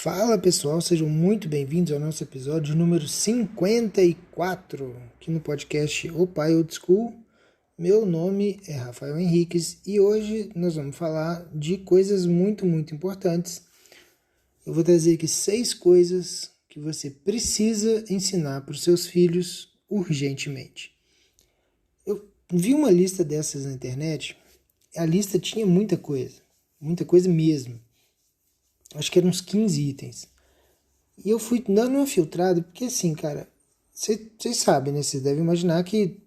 Fala pessoal, sejam muito bem-vindos ao nosso episódio número 54 aqui no podcast O Pai Old School. Meu nome é Rafael Henriques e hoje nós vamos falar de coisas muito importantes. Eu vou trazer aqui 6 coisas que você precisa ensinar para os seus filhos urgentemente. Eu vi uma lista dessas na internet, a lista tinha muita coisa mesmo. Acho que eram uns 15 itens. E eu fui dando uma filtrada, porque assim, cara, vocês sabem, né? Vocês devem imaginar que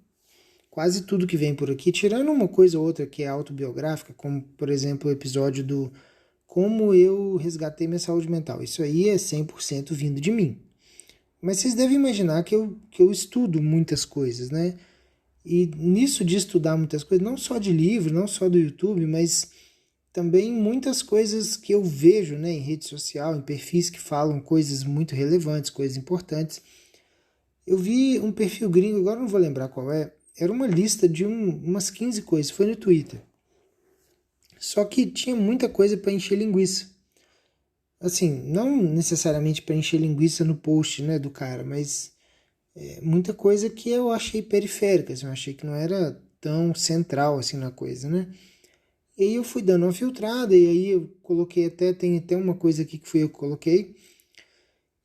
quase tudo que vem por aqui, tirando uma coisa ou outra que é autobiográfica, como, por exemplo, o episódio do Como eu resgatei minha saúde mental. Isso aí é 100% vindo de mim. Mas vocês devem imaginar que eu estudo muitas coisas, né? E nisso de estudar muitas coisas, não só de livro, não só do YouTube, mas também muitas coisas que eu vejo, né, em rede social, em perfis que falam coisas muito relevantes, coisas importantes. Eu vi um perfil gringo, agora não vou lembrar qual é, era uma lista de umas 15 coisas, foi no Twitter. Só que tinha muita coisa para encher linguiça. Assim, não necessariamente para encher linguiça no post, né, do cara, mas muita coisa que eu achei periférica, assim, eu achei que não era tão central assim na coisa, né? E aí eu fui dando uma filtrada, e aí eu coloquei tem até uma coisa aqui que fui eu que coloquei.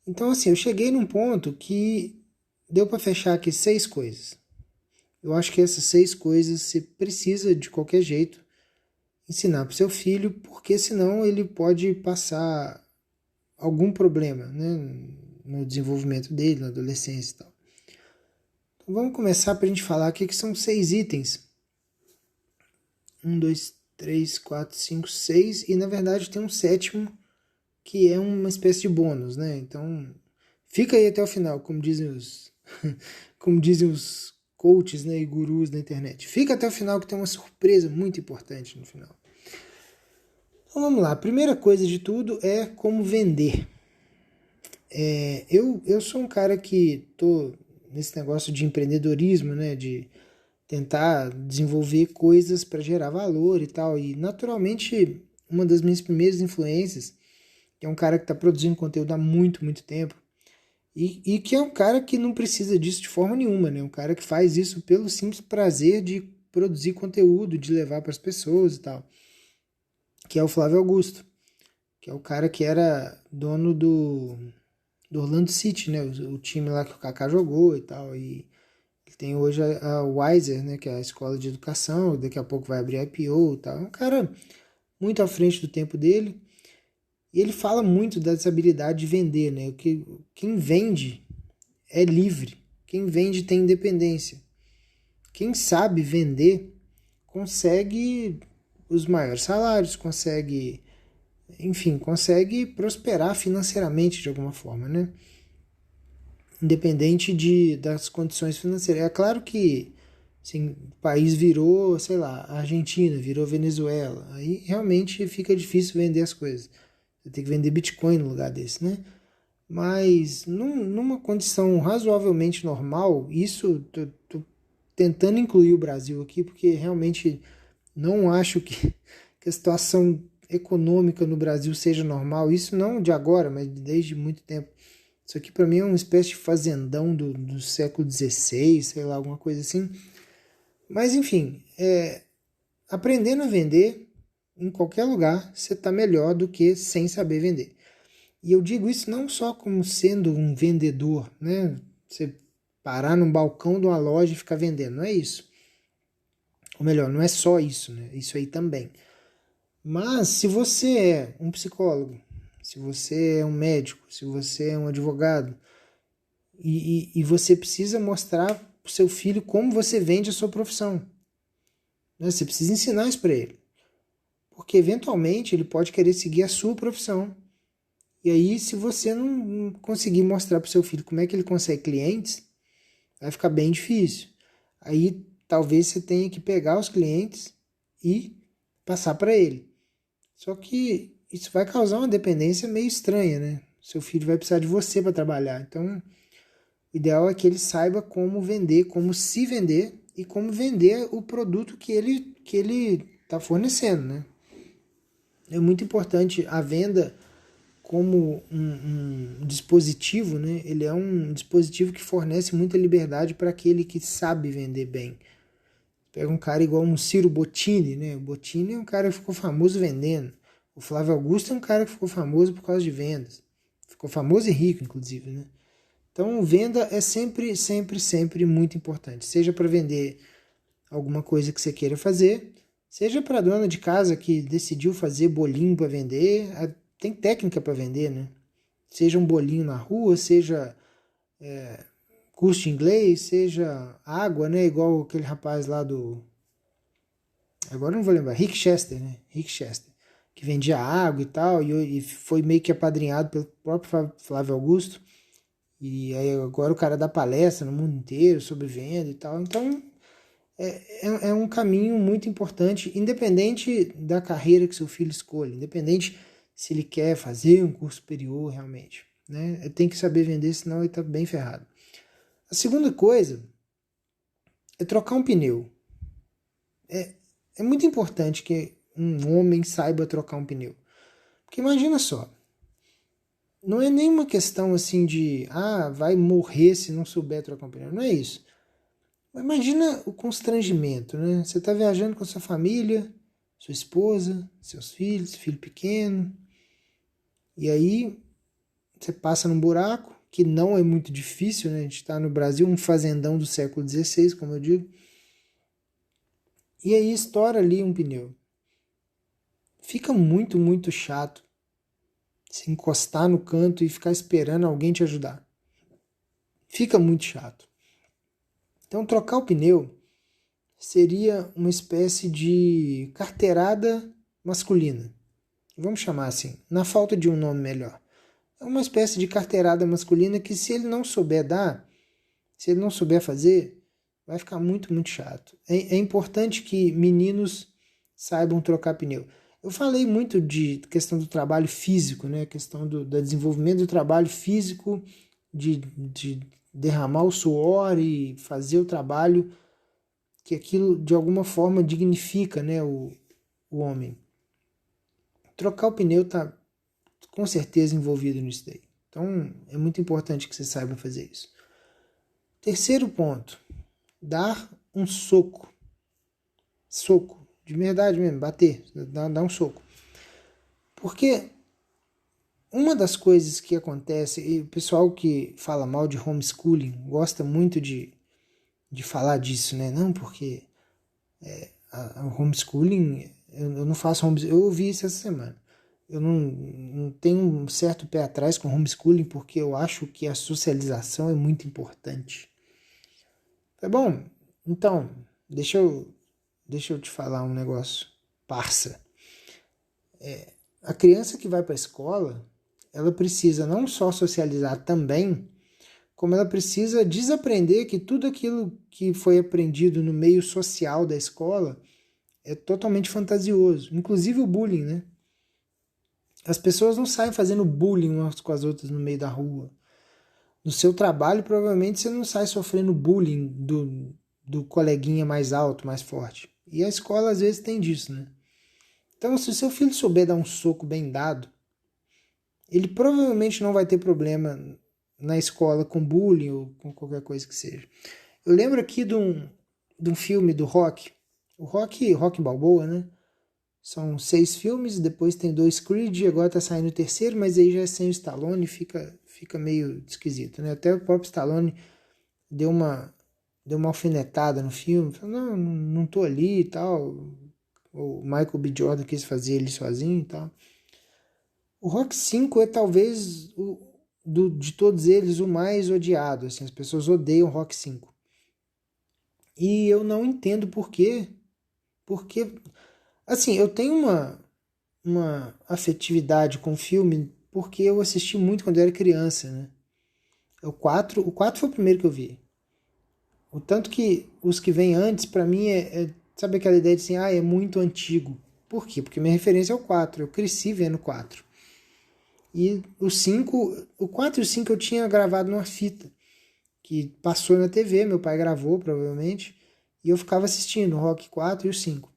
Então assim, eu cheguei num ponto que deu para fechar aqui 6 coisas. Eu acho que essas 6 coisas você precisa de qualquer jeito ensinar para o seu filho, porque senão ele pode passar algum problema, né, no desenvolvimento dele, na adolescência e tal. Então vamos começar para a gente falar aqui que são 6 itens. 1, 2, 3, 4, 5, 6 e na verdade tem um sétimo que é uma espécie de bônus, né? Então fica aí até o final, como dizem os como dizem os coaches, né, e gurus da internet. Fica até o final que tem uma surpresa muito importante no final. Então vamos lá, a primeira coisa de tudo é como vender. Eu sou um cara que tô nesse negócio de empreendedorismo, né, de tentar desenvolver coisas para gerar valor e tal. E naturalmente, uma das minhas primeiras influências, que é um cara que está produzindo conteúdo há muito tempo, e que é um cara que não precisa disso de forma nenhuma, né? Um cara que faz isso pelo simples prazer de produzir conteúdo, de levar para as pessoas e tal. Que é o Flávio Augusto, que é o cara que era dono do Orlando City, né? O time lá que o Kaká jogou e tal. E tem hoje a Wiser, né, que é a escola de educação, daqui a pouco vai abrir a IPO e tal. É um cara muito à frente do tempo dele. E ele fala muito dessa habilidade de vender, né? Quem vende é livre. Quem vende tem independência. Quem sabe vender consegue os maiores salários, consegue prosperar financeiramente de alguma forma, né? Independente das condições financeiras. É claro que assim, o país virou, sei lá, Argentina, virou Venezuela, aí realmente fica difícil vender as coisas. Você tem que vender Bitcoin no lugar desse, né? Mas numa condição razoavelmente normal, isso tô tentando incluir o Brasil aqui, porque realmente não acho que a situação econômica no Brasil seja normal. Isso não de agora, mas desde muito tempo. Isso aqui para mim é uma espécie de fazendão do século XVI, sei lá, alguma coisa assim. Mas enfim, aprendendo a vender em qualquer lugar, você está melhor do que sem saber vender. E eu digo isso não só como sendo um vendedor, né? Você parar num balcão de uma loja e ficar vendendo, não é isso. Ou melhor, não é só isso, né? Isso aí também. Mas se você é um psicólogo, se você é um médico, se você é um advogado, e você precisa mostrar para o seu filho como você vende a sua profissão. Né? Você precisa ensinar isso para ele. Porque eventualmente ele pode querer seguir a sua profissão. E aí, se você não conseguir mostrar para o seu filho como é que ele consegue clientes, vai ficar bem difícil. Aí talvez você tenha que pegar os clientes e passar para ele. Só que isso vai causar uma dependência meio estranha, né? Seu filho vai precisar de você para trabalhar. Então, o ideal é que ele saiba como vender, como se vender e como vender o produto que ele está fornecendo, né? É muito importante a venda como um dispositivo, né? Ele é um dispositivo que fornece muita liberdade para aquele que sabe vender bem. Pega um cara igual um Ciro Bottini, né? O Bottini é um cara que ficou famoso vendendo. O Flávio Augusto é um cara que ficou famoso por causa de vendas. Ficou famoso e rico, inclusive, né? Então, venda é sempre, sempre, sempre muito importante. Seja para vender alguma coisa que você queira fazer, seja para a dona de casa que decidiu fazer bolinho para vender. Tem técnica para vender, né? Seja um bolinho na rua, seja curso de inglês, seja água, né? Igual aquele rapaz lá do... Agora eu não vou lembrar. Rick Chester, né? Rick Chester. Que vendia água e tal, e foi meio que apadrinhado pelo próprio Flávio Augusto. E aí agora o cara dá palestra no mundo inteiro sobre venda e tal. Então é um caminho muito importante, independente da carreira que seu filho escolhe, independente se ele quer fazer um curso superior realmente. Né? Ele tem que saber vender, senão ele está bem ferrado. A segunda coisa é trocar um pneu. É muito importante que um homem saiba trocar um pneu. Porque imagina só, não é nenhuma questão assim de vai morrer se não souber trocar um pneu. Não é isso. Mas imagina o constrangimento, né? Você está viajando com a sua família, sua esposa, seus filhos, filho pequeno, e aí você passa num buraco, que não é muito difícil, né? A gente está no Brasil, um fazendão do século XVI, como eu digo, e aí estoura ali um pneu. Fica muito, muito chato se encostar no canto e ficar esperando alguém te ajudar. Fica muito chato. Então, trocar o pneu seria uma espécie de carteirada masculina. Vamos chamar assim, na falta de um nome melhor. É uma espécie de carteirada masculina que, se ele não souber dar, se ele não souber fazer, vai ficar muito, muito chato. É importante que meninos saibam trocar pneu. Eu falei muito de questão do trabalho físico, né? Questão do desenvolvimento do trabalho físico, de derramar o suor e fazer o trabalho, que aquilo de alguma forma dignifica, né, o homem. Trocar o pneu está com certeza envolvido nisso daí. Então é muito importante que você saiba fazer isso. Terceiro ponto, dar um soco. Soco, de verdade mesmo, bater, dar um soco. Porque uma das coisas que acontece, e o pessoal que fala mal de homeschooling gosta muito de falar disso, né? Não, porque a homeschooling, eu não faço homeschooling, eu ouvi isso essa semana. Eu não tenho um certo pé atrás com homeschooling porque eu acho que a socialização é muito importante. Tá bom? Então, deixa eu te falar um negócio, parça. A criança que vai para a escola, ela precisa não só socializar também, como ela precisa desaprender que tudo aquilo que foi aprendido no meio social da escola é totalmente fantasioso. Inclusive o bullying, né? As pessoas não saem fazendo bullying umas com as outras no meio da rua. No seu trabalho, provavelmente você não sai sofrendo bullying do coleguinha mais alto, mais forte. E a escola às vezes tem disso, né? Então, se o seu filho souber dar um soco bem dado, ele provavelmente não vai ter problema na escola com bullying ou com qualquer coisa que seja. Eu lembro aqui de um filme do Rock. O Rock Balboa, né? São 6 filmes, depois tem 2 Creed, agora tá saindo o terceiro, mas aí já é sem o Stallone, fica meio esquisito, né? Até o próprio Stallone deu uma alfinetada no filme, falou, não tô ali e tal. O Michael B. Jordan quis fazer ele sozinho e tal. O Rock 5 é talvez de todos eles o mais odiado, assim, as pessoas odeiam o Rock 5. E eu não entendo por quê. Porque, assim, eu tenho uma afetividade com o filme porque eu assisti muito quando eu era criança, né? O 4 foi o primeiro que eu vi. O tanto que os que vêm antes, pra mim, sabe aquela ideia de assim, é muito antigo. Por quê? Porque minha referência é o 4. Eu cresci vendo o 4. E o 4 e o 5 eu tinha gravado numa fita, que passou na TV, meu pai gravou, provavelmente, e eu ficava assistindo o Rock 4 e o 5.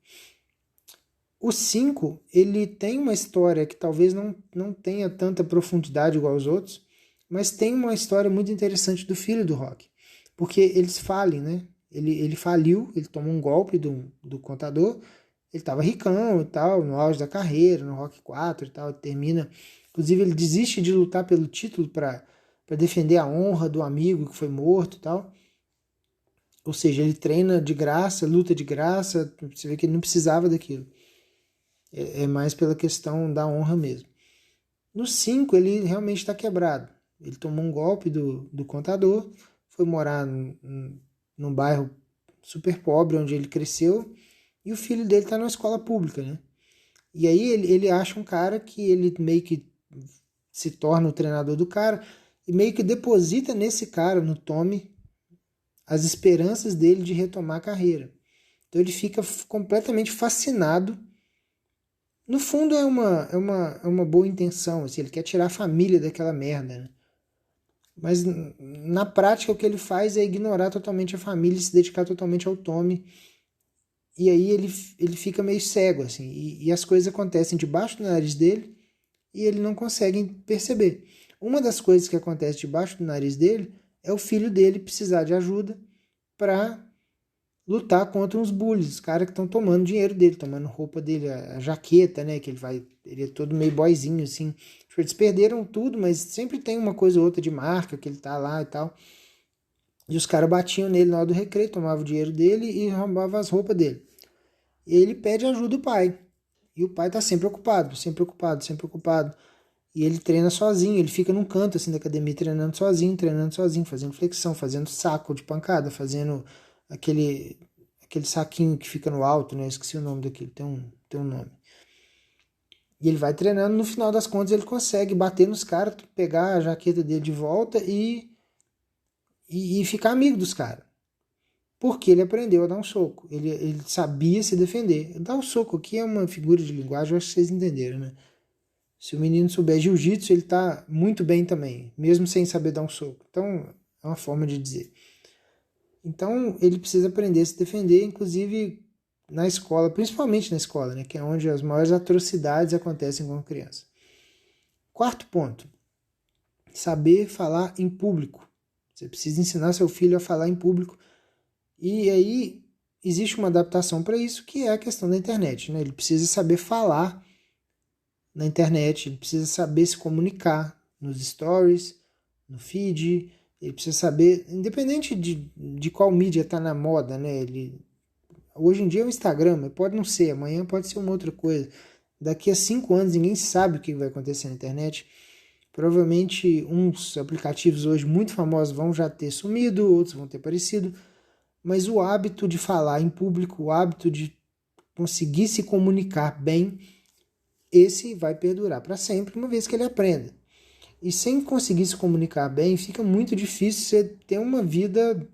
O 5, ele tem uma história que talvez não tenha tanta profundidade igual os outros, mas tem uma história muito interessante do filho do Rock. Porque eles falem, né? Ele faliu, ele tomou um golpe do contador, ele estava ricão e tal, no auge da carreira, no Rock 4 e tal, termina. Inclusive, ele desiste de lutar pelo título para defender a honra do amigo que foi morto e tal. Ou seja, ele treina de graça, luta de graça, você vê que ele não precisava daquilo. É mais pela questão da honra mesmo. No 5, ele realmente está quebrado. Ele tomou um golpe do contador, foi morar num bairro super pobre onde ele cresceu, e o filho dele está na escola pública, né? E aí ele acha um cara que ele meio que se torna o treinador do cara e meio que deposita nesse cara, no Tommy, as esperanças dele de retomar a carreira. Então ele fica completamente fascinado. No fundo é uma boa intenção, assim, ele quer tirar a família daquela merda, né? Mas na prática o que ele faz é ignorar totalmente a família e se dedicar totalmente ao Tommy. E aí ele fica meio cego, assim, e as coisas acontecem debaixo do nariz dele e ele não consegue perceber. Uma das coisas que acontece debaixo do nariz dele é o filho dele precisar de ajuda para lutar contra uns bullies, os caras que estão tomando dinheiro dele, tomando roupa dele, a jaqueta, né, que ele é todo meio boyzinho, assim. Eles perderam tudo, mas sempre tem uma coisa ou outra de marca, que ele tá lá e tal. E os caras batiam nele na hora do recreio, tomavam o dinheiro dele e roubavam as roupas dele. E ele pede ajuda do pai. E o pai tá sempre ocupado, sempre ocupado, sempre ocupado. E ele treina sozinho, ele fica num canto assim da academia treinando sozinho, fazendo flexão, fazendo saco de pancada, fazendo aquele saquinho que fica no alto, né? Eu esqueci o nome daquele, tem um nome. E ele vai treinando, no final das contas ele consegue bater nos caras, pegar a jaqueta dele de volta e ficar amigo dos caras. Porque ele aprendeu a dar um soco, ele sabia se defender. Dar um soco aqui é uma figura de linguagem, eu acho que vocês entenderam, né? Se o menino souber jiu-jitsu, ele tá muito bem também, mesmo sem saber dar um soco. Então, é uma forma de dizer. Então, ele precisa aprender a se defender, inclusive na escola, principalmente na escola, né, que é onde as maiores atrocidades acontecem com a criança. Quarto ponto, saber falar em público. Você precisa ensinar seu filho a falar em público. E aí, existe uma adaptação para isso, que é a questão da internet, né? Ele precisa saber falar na internet, ele precisa saber se comunicar nos stories, no feed, ele precisa saber, independente de qual mídia está na moda, né? Hoje em dia é o Instagram, mas pode não ser, amanhã pode ser uma outra coisa. Daqui a 5 anos ninguém sabe o que vai acontecer na internet. Provavelmente uns aplicativos hoje muito famosos vão já ter sumido, outros vão ter aparecido, mas o hábito de falar em público, o hábito de conseguir se comunicar bem, esse vai perdurar para sempre, uma vez que ele aprenda. E sem conseguir se comunicar bem, fica muito difícil você ter uma vida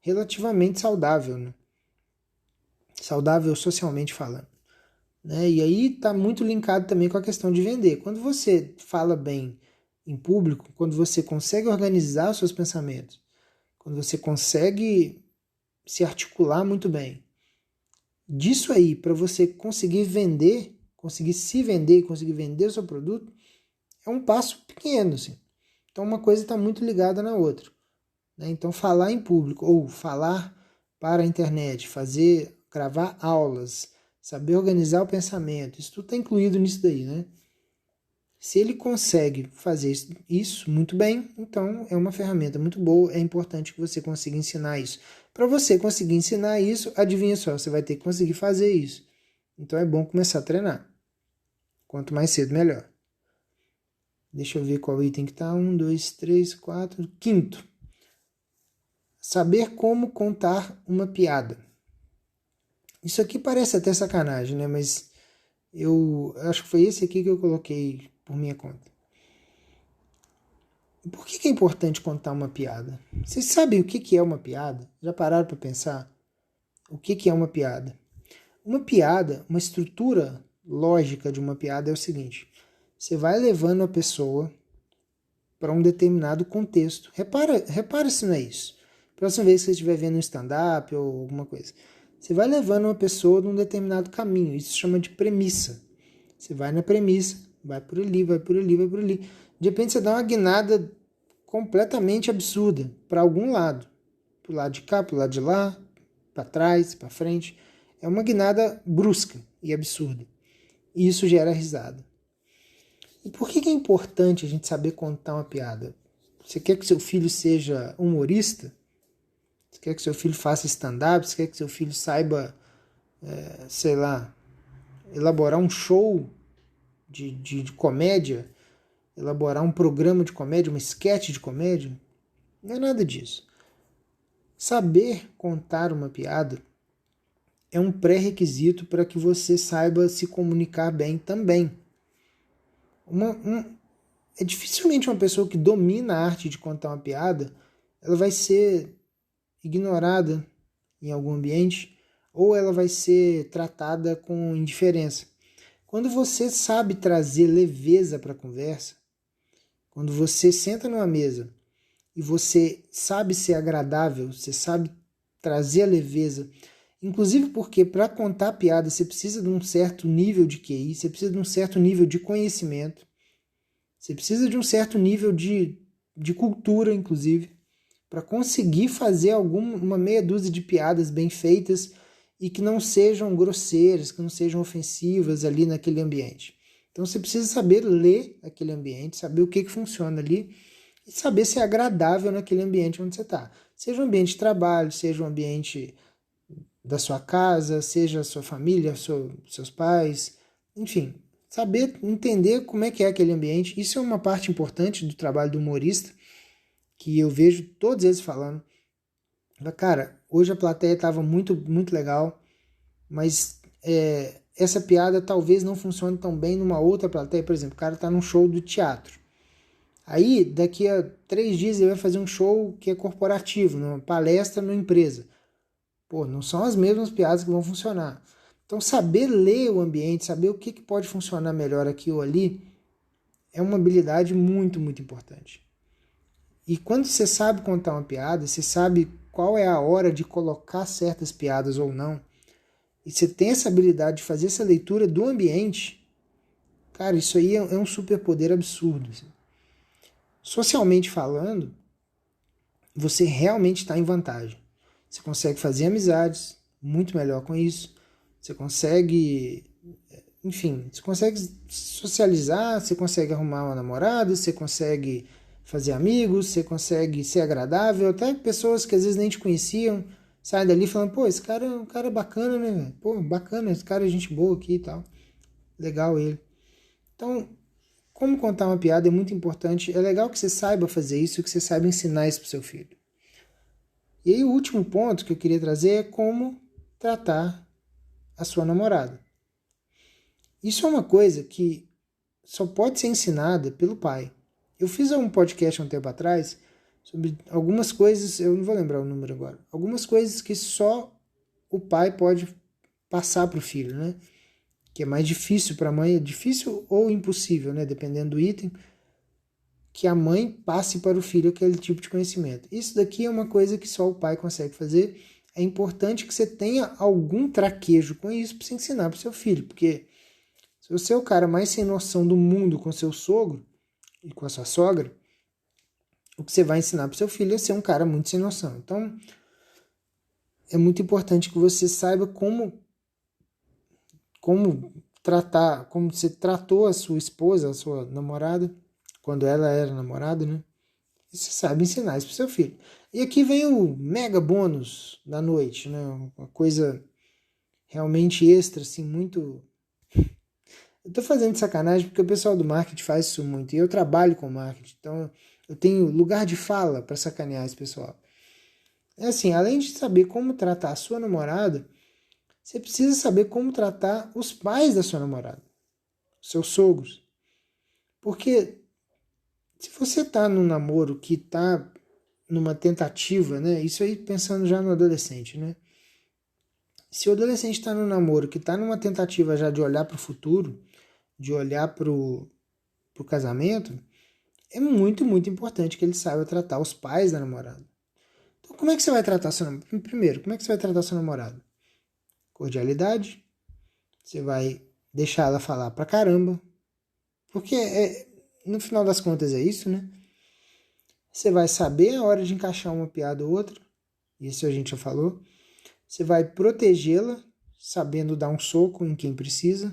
relativamente saudável, né? Saudável socialmente falando. Né? E aí está muito linkado também com a questão de vender. Quando você fala bem em público, quando você consegue organizar os seus pensamentos, quando você consegue se articular muito bem, disso aí, para você conseguir vender, conseguir se vender e conseguir vender o seu produto, é um passo pequeno, assim. Então uma coisa está muito ligada na outra. Né? Então falar em público ou falar para a internet, gravar aulas, saber organizar o pensamento, isso tudo está incluído nisso daí, né? Se ele consegue fazer isso muito bem, então é uma ferramenta muito boa, é importante que você consiga ensinar isso. Para você conseguir ensinar isso, adivinha só, você vai ter que conseguir fazer isso. Então é bom começar a treinar. Quanto mais cedo, melhor. Deixa eu ver qual item que tá. 1, 2, 3, 4. Quinto. Saber como contar uma piada. Isso aqui parece até sacanagem, né? Mas eu acho que foi esse aqui que eu coloquei por minha conta. Por que é importante contar uma piada? Vocês sabem o que é uma piada? Já pararam para pensar? O que é uma piada? Uma piada, uma estrutura lógica de uma piada é o seguinte. Você vai levando a pessoa para um determinado contexto. Repara se não é isso. Próxima vez que você estiver vendo um stand-up ou alguma coisa. Você vai levando uma pessoa num determinado caminho. Isso se chama de premissa. Você vai na premissa, vai por ali, vai por ali, vai por ali. De repente você dá uma guinada completamente absurda para algum lado. Para o lado de cá, para o lado de lá, para trás, para frente. É uma guinada brusca e absurda. E isso gera risada. E por que é importante a gente saber contar uma piada? Você quer que seu filho seja humorista? Você quer que seu filho faça stand-up? Você quer que seu filho saiba, sei lá, elaborar um show de comédia? Elaborar um programa de comédia, uma sketch de comédia? Não é nada disso. Saber contar uma piada é um pré-requisito para que você saiba se comunicar bem também. É dificilmente uma pessoa que domina a arte de contar uma piada, ela vai ser ignorada em algum ambiente ou ela vai ser tratada com indiferença. Quando você sabe trazer leveza para a conversa, quando você senta numa mesa e você sabe ser agradável, você sabe trazer a leveza, inclusive porque para contar piada você precisa de um certo nível de QI, você precisa de um certo nível de conhecimento, você precisa de um certo nível de cultura, inclusive, para conseguir fazer uma meia dúzia de piadas bem feitas e que não sejam grosseiras, que não sejam ofensivas ali naquele ambiente. Então você precisa saber ler aquele ambiente, saber o que funciona ali e saber ser agradável naquele ambiente onde você está. Seja um ambiente de trabalho, seja um ambiente da sua casa, seja a sua família, seus pais, enfim. Saber entender como é que é aquele ambiente, isso é uma parte importante do trabalho do humorista, que eu vejo todos eles falando. Cara, hoje a plateia estava muito, muito legal, mas essa piada talvez não funcione tão bem numa outra plateia. Por exemplo, o cara está num show do teatro. Aí, daqui a 3 dias, ele vai fazer um show que é corporativo, numa palestra numa empresa. Pô, não são as mesmas piadas que vão funcionar. Então, saber ler o ambiente, saber o que pode funcionar melhor aqui ou ali, é uma habilidade muito, muito importante. E quando você sabe contar uma piada, você sabe qual é a hora de colocar certas piadas ou não, e você tem essa habilidade de fazer essa leitura do ambiente, cara, isso aí é um superpoder absurdo. Assim. Socialmente falando, você realmente está em vantagem. Você consegue fazer amizades muito melhor com isso. Você consegue, enfim, você consegue socializar, você consegue arrumar uma namorada, você consegue fazer amigos, você consegue ser agradável, até pessoas que às vezes nem te conheciam, saem dali falando, pô, esse cara é um cara bacana, né? Pô, bacana, esse cara é gente boa aqui e tal. Legal ele. Então, como contar uma piada é muito importante. É legal que você saiba fazer isso, que você saiba ensinar isso pro seu filho. E aí o último ponto que eu queria trazer é como tratar a sua namorada. Isso é uma coisa que só pode ser ensinada pelo pai. Eu fiz um podcast há um tempo atrás sobre algumas coisas, eu não vou lembrar o número agora, algumas coisas que só o pai pode passar para o filho, né? Que é mais difícil para a mãe, é difícil ou impossível, né? Dependendo do item, que a mãe passe para o filho aquele tipo de conhecimento. Isso daqui é uma coisa que só o pai consegue fazer. É importante que você tenha algum traquejo com isso para você ensinar para o seu filho, porque se você é o cara mais sem noção do mundo com seu sogro e com a sua sogra, o que você vai ensinar para o seu filho é ser um cara muito sem noção. Então, é muito importante que você saiba como tratar, como você tratou a sua esposa, a sua namorada, quando ela era namorada, né? E você sabe ensinar isso pro seu filho. E aqui vem o mega bônus da noite, né? Uma coisa realmente extra, assim, muito... Eu tô fazendo sacanagem porque o pessoal do marketing faz isso muito. E eu trabalho com marketing, então eu tenho lugar de fala para sacanear esse pessoal. É assim, além de saber como tratar a sua namorada, você precisa saber como tratar os pais da sua namorada, seus sogros. Porque se você está num namoro que está numa tentativa, né? Isso aí pensando já no adolescente, né? Se o adolescente está num namoro que está numa tentativa já de olhar para o futuro, de olhar para o casamento, é muito, muito importante que ele saiba tratar os pais da namorada. Então, como é que você vai tratar seu namorado? Primeiro, como é que você vai tratar seu namorado? cordialidade, você vai deixar ela falar pra caramba, porque no final das contas é isso, né? Você vai saber a hora de encaixar uma piada ou outra, isso a gente já falou. Você vai protegê-la, sabendo dar um soco em quem precisa.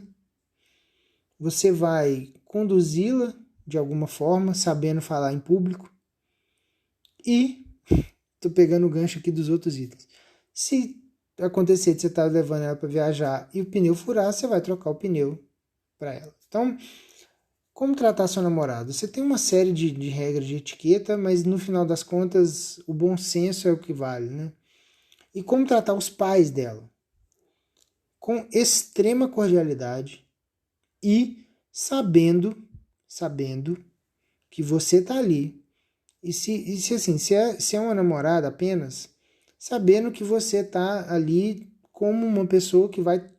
Você vai conduzi-la de alguma forma, sabendo falar em público. E, tô pegando o gancho aqui dos outros itens. Se acontecer de você estar levando ela para viajar e o pneu furar, você vai trocar o pneu para ela. Então, como tratar seu namorado? Você tem uma série de regras de etiqueta, mas no final das contas, o bom senso é o que vale, né? E como tratar os pais dela? Com extrema cordialidade e sabendo que você tá ali. E se é uma namorada apenas, sabendo que você tá ali como uma pessoa que vai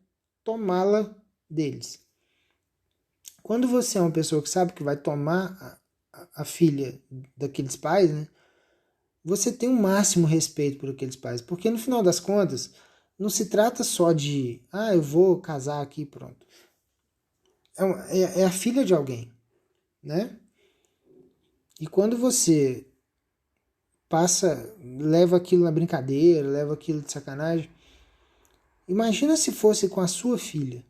tomá-la deles. Quando você é uma pessoa que sabe que vai tomar a filha daqueles pais, né? Você tem o máximo respeito por aqueles pais, porque no final das contas, não se trata só de, eu vou casar aqui, pronto. É a filha de alguém, né? E quando você leva aquilo na brincadeira, leva aquilo de sacanagem, imagina se fosse com a sua filha.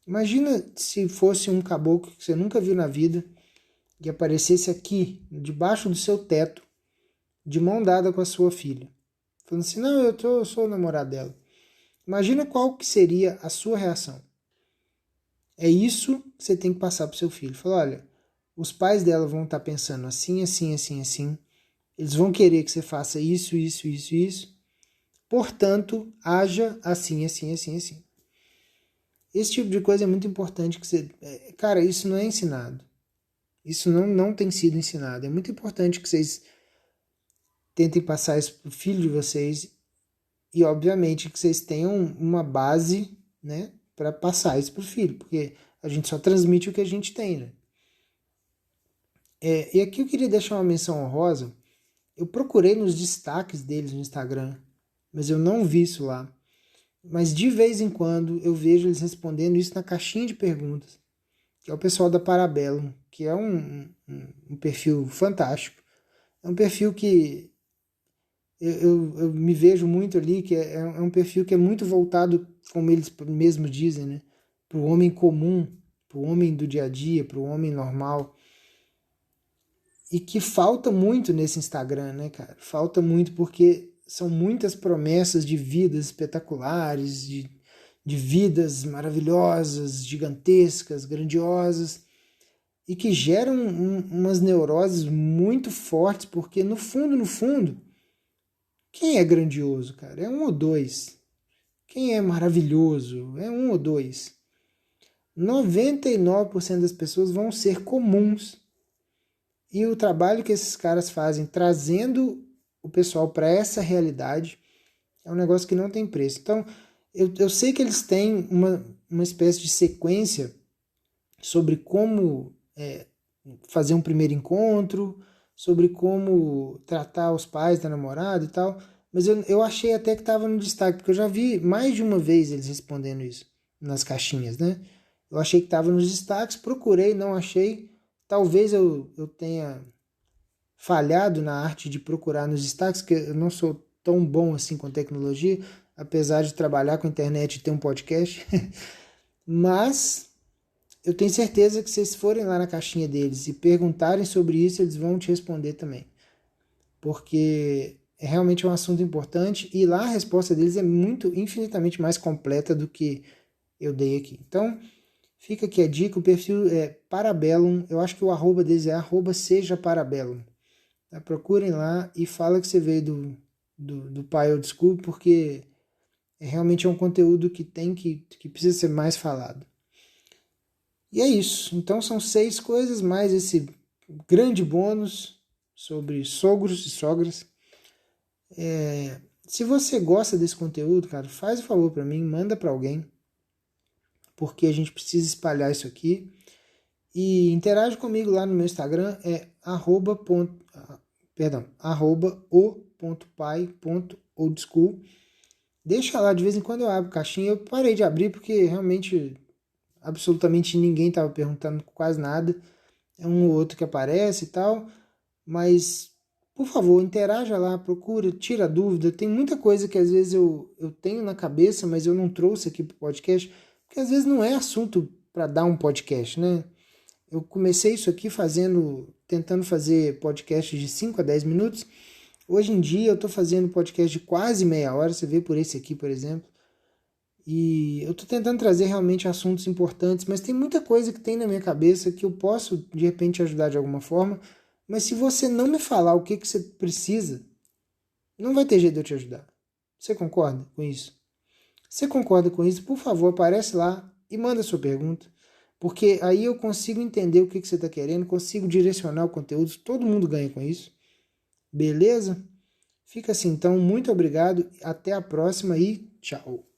Imagina se fosse um caboclo que você nunca viu na vida e aparecesse aqui, debaixo do seu teto, de mão dada com a sua filha. Falando assim, não, eu sou o namorado dela. Imagina qual que seria a sua reação. É isso que você tem que passar para o seu filho. Fala, olha, os pais dela vão estar pensando assim, assim, assim, assim. Eles vão querer que você faça isso, isso, isso, isso. Portanto, haja assim, assim, assim, assim. Esse tipo de coisa é muito importante que você... Cara, isso não é ensinado. Isso não tem sido ensinado. É muito importante que vocês tentem passar isso pro filho de vocês e, obviamente, que vocês tenham uma base, né, para passar isso pro filho, porque a gente só transmite o que a gente tem, né? E aqui eu queria deixar uma menção honrosa. Eu procurei nos destaques deles no Instagram, mas eu não vi isso lá. Mas de vez em quando eu vejo eles respondendo isso na caixinha de perguntas, que é o pessoal da Parabellum, que é um perfil fantástico. É um perfil que eu me vejo muito ali, que é um perfil que é muito voltado, como eles mesmos dizem, né, para o homem comum, para o homem do dia a dia, para o homem normal. E que falta muito nesse Instagram, né, cara? Falta muito porque são muitas promessas de vidas espetaculares, de vidas maravilhosas, gigantescas, grandiosas, e que geram umas neuroses muito fortes, porque no fundo, quem é grandioso, cara? É um ou dois. Quem é maravilhoso? É um ou dois. 99% das pessoas vão ser comuns. E o trabalho que esses caras fazem trazendo o pessoal para essa realidade é um negócio que não tem preço. Então, eu sei que eles têm uma espécie de sequência sobre como fazer um primeiro encontro, sobre como tratar os pais da namorada e tal, mas eu achei até que estava no destaque, porque eu já vi mais de uma vez eles respondendo isso nas caixinhas, né? Eu achei que estava nos destaques, procurei, não achei. Talvez eu tenha falhado na arte de procurar nos destaques, que eu não sou tão bom assim com tecnologia, apesar de trabalhar com internet e ter um podcast. Mas eu tenho certeza que se vocês forem lá na caixinha deles e perguntarem sobre isso, eles vão te responder também. Porque é realmente um assunto importante e lá a resposta deles é infinitamente mais completa do que eu dei aqui. Então, fica aqui a dica, o perfil é Parabellum, eu acho que o arroba deles é @sejaparabellum. Tá? Procurem lá e fala que você veio do Pai Old School, porque realmente é um conteúdo que precisa ser mais falado. E é isso. Então são 6 coisas, mais esse grande bônus sobre sogros e sogras. Se você gosta desse conteúdo, cara, faz o favor para mim, manda para alguém, porque a gente precisa espalhar isso aqui. E interage comigo lá no meu Instagram, é @o.pai.oldschool. Deixa lá, de vez em quando eu abro caixinha. Eu parei de abrir porque realmente absolutamente ninguém estava perguntando quase nada. É um ou outro que aparece e tal. Mas, por favor, interaja lá, procura, tira dúvida. Tem muita coisa que às vezes eu tenho na cabeça, mas eu não trouxe aqui para o podcast, porque às vezes não é assunto para dar um podcast, né? Eu comecei isso aqui tentando fazer podcast de 5 a 10 minutos. Hoje em dia eu estou fazendo podcast de quase meia hora, você vê por esse aqui, por exemplo. E eu estou tentando trazer realmente assuntos importantes, mas tem muita coisa que tem na minha cabeça que eu posso, de repente, ajudar de alguma forma. Mas se você não me falar o que você precisa, não vai ter jeito de eu te ajudar. Você concorda com isso? Se você concorda com isso, por favor, aparece lá e manda sua pergunta. Porque aí eu consigo entender o que você está querendo, consigo direcionar o conteúdo, todo mundo ganha com isso. Beleza? Fica assim então, muito obrigado, até a próxima e tchau!